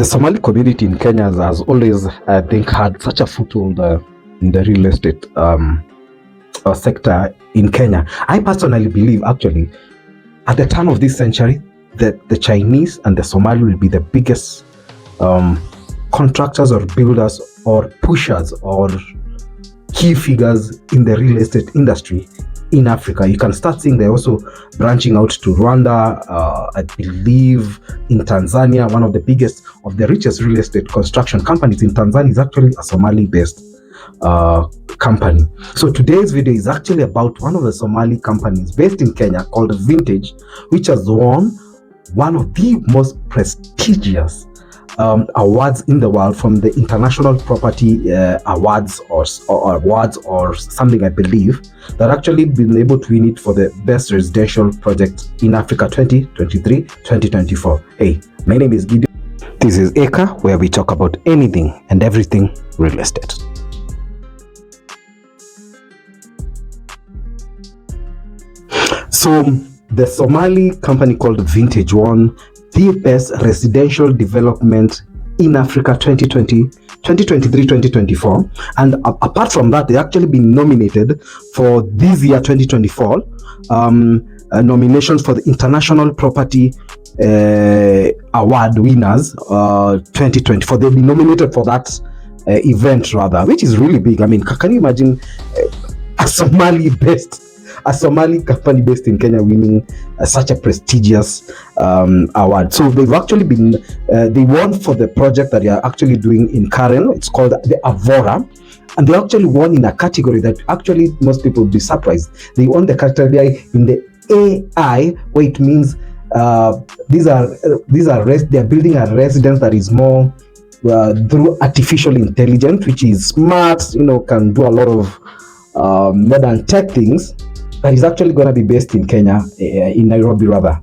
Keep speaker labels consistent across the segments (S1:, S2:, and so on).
S1: The Somali community in Kenya has always, I think, had such a foothold in the real estate sector in Kenya. I personally believe, actually, at the turn of this century, that the Chinese and the Somali will be the biggest contractors or builders or pushers or key figures in the real estate industry in Africa. You can start seeing they're also branching out to Rwanda, I believe in Tanzania. One of the biggest, of the richest real estate construction companies in Tanzania is actually a Somali-based company. So today's video is actually about one of the Somali companies based in Kenya called Vintage, which has won one of the most prestigious awards in the world from the International Property Awards or awards or something, I believe, that actually been able to win it for the best residential project in Africa 2023-2024. Hey, my name is Gideon. This is Acre, where we talk about anything and everything real estate. So the Somali company called Vintage won the best residential development in Africa 2023-2024, and apart from that, they actually been nominated for this year 2024 nominations for the International Property Award winners 2024. They've been nominated for that event rather, which is really big. I mean, can you imagine a Somali company based in Kenya winning such a prestigious award? So they've actually been, they won for the project that they are actually doing in Karen. It's called the Avora. And they actually won in a category that actually most people would be surprised. They won the category in the AI, where it means they're building a residence that is more through artificial intelligence, which is smart, can do a lot of modern tech things. That is actually going to be based in Kenya, in Nairobi rather,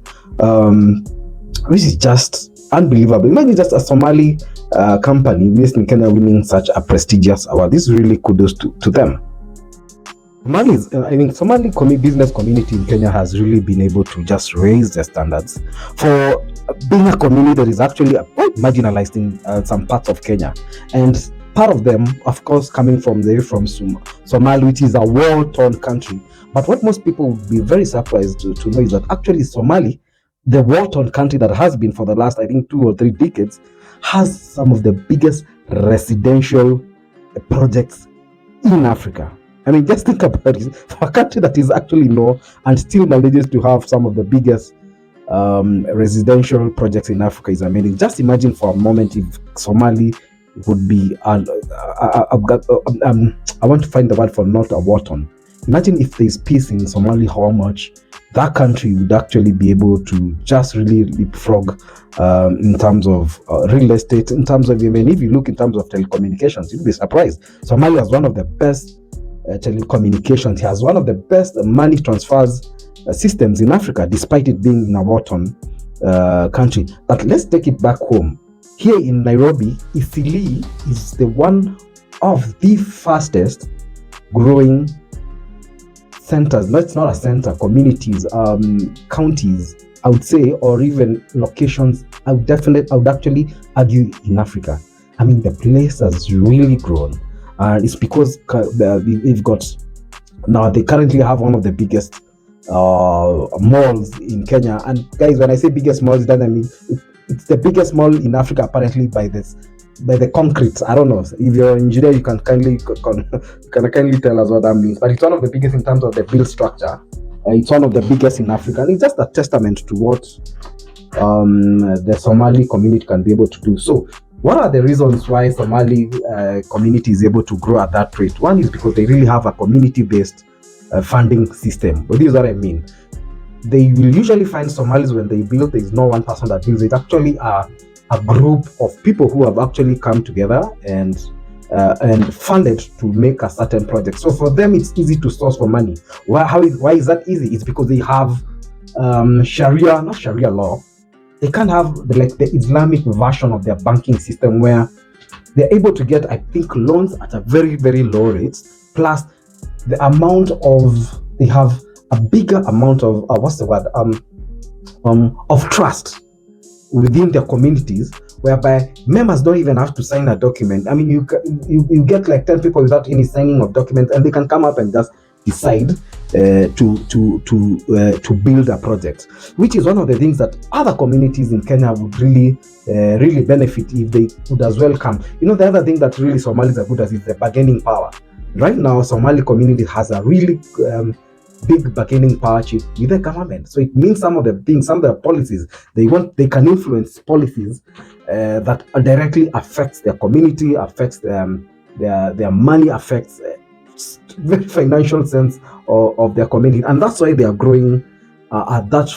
S1: which is just unbelievable. Imagine just a Somali company based in Kenya winning such a prestigious award. This really kudos to them. Somali business community in Kenya has really been able to just raise their standards for being a community that is actually quite marginalized in some parts of Kenya. And part of them, of course, coming from Somalia, which is a war-torn country. But what most people would be very surprised to know is that actually Somali, the war-torn country that has been for the last, I think, 2 or 3 decades, has some of the biggest residential projects in Africa. I mean, just think about it. For a country that is actually low and still manages to have some of the biggest residential projects in Africa is amazing. Just imagine for a moment if Somali would be, I want to find the word for not a war-torn. Imagine if there's peace in Somalia, how much that country would actually be able to just really leapfrog in terms of real estate, in terms of, even if you look in terms of telecommunications, you'd be surprised. Somalia has one of the best telecommunications. It has one of the best money transfers systems in Africa, despite it being in a war-torn country. But let's take it back home. Here in Nairobi, Isili is the one of the fastest growing centers. No, it's not a center, communities, counties, I would say, or even locations. I would actually argue in Africa. I mean, the place has really grown, and it's because we've got, now they currently have one of the biggest malls in Kenya. And guys, when I say biggest malls, it doesn't mean it's the biggest mall in Africa apparently by the concrete. I don't know. If you're an engineer, you can kindly tell us what that means. But it's one of the biggest in terms of the build structure. It's one of the biggest in Africa. And it's just a testament to what the Somali community can be able to do. So what are the reasons why Somali community is able to grow at that rate? One is because they really have a community-based funding system. But this is what I mean. They will usually find Somalis when they build, there is no one person that builds it. Actually, a group of people who have actually come together and funded to make a certain project. So for them, it's easy to source for money. Why is that easy? It's because they have not Sharia law. They can't have the Islamic version of their banking system where they're able to get, I think, loans at a very, very low rates. Plus, the amount of, they have a bigger amount of of trust within their communities, whereby members don't even have to sign a document. I mean, you get like 10 people without any signing of documents, and they can come up and just decide to build a project, which is one of the things that other communities in Kenya would really benefit if they would as well come. You know, the other thing that really Somalis are good at is the bargaining power. Right now, Somali community has a really big bargaining power chip with the government. So it means some of the policies they can influence policies that directly affects their community, affects their money, affects very financial sense of their community, and that's why they are growing at that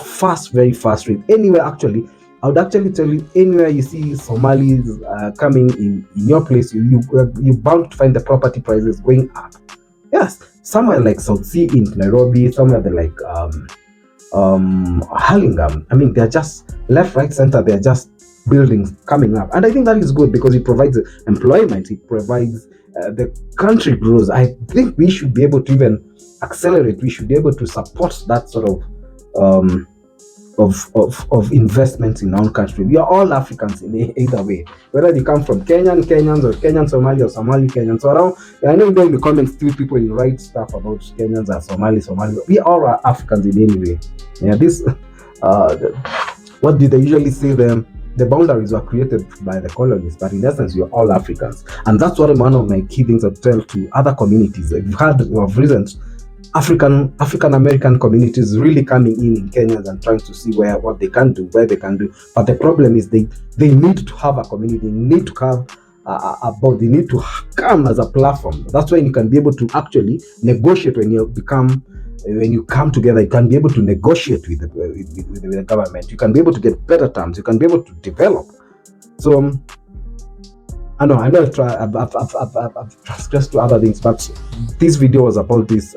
S1: very fast rate. Anywhere, actually, I would actually tell you, anywhere you see Somalis coming in your place, you bound to find the property prices going up. Yes, somewhere like South Sea in Nairobi, somewhere like Hurlingham. I mean, they're just left, right, center. They're just buildings coming up, and I think that is good because it provides employment. It provides the country grows. I think we should be able to even accelerate. We should be able to support that sort of investments in our country. We are all Africans in either way, whether you come from Kenyans or Kenyan Somali or Somali Kenyans. So around, I know in the comments still people write stuff about Kenyans and Somali. We all are Africans in any way. Yeah, this what did they usually say? The boundaries were created by the colonies, but in essence, you're all Africans. And that's one of my key things I tell to other communities. We've had of recent African American communities really coming in Kenya and trying to see what they can do, where they can do. But the problem is they need to have a community, they need to have a board, they need to come as a platform. That's when you can be able to actually negotiate when you come together. You can be able to negotiate with the government. You can be able to get better terms. You can be able to develop. So I know I've transgressed to other things, but this video was about this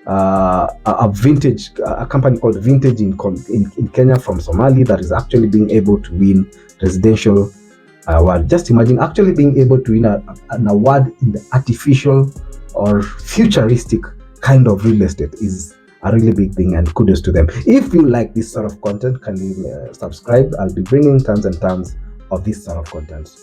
S1: a company called Vintage in Kenya from Somali that is actually being able to win residential award. Just imagine actually being able to win an award in the artificial or futuristic kind of real estate is a really big thing, and kudos to them. If you like this sort of content, can you subscribe? I'll be bringing tons and tons of this sort of content.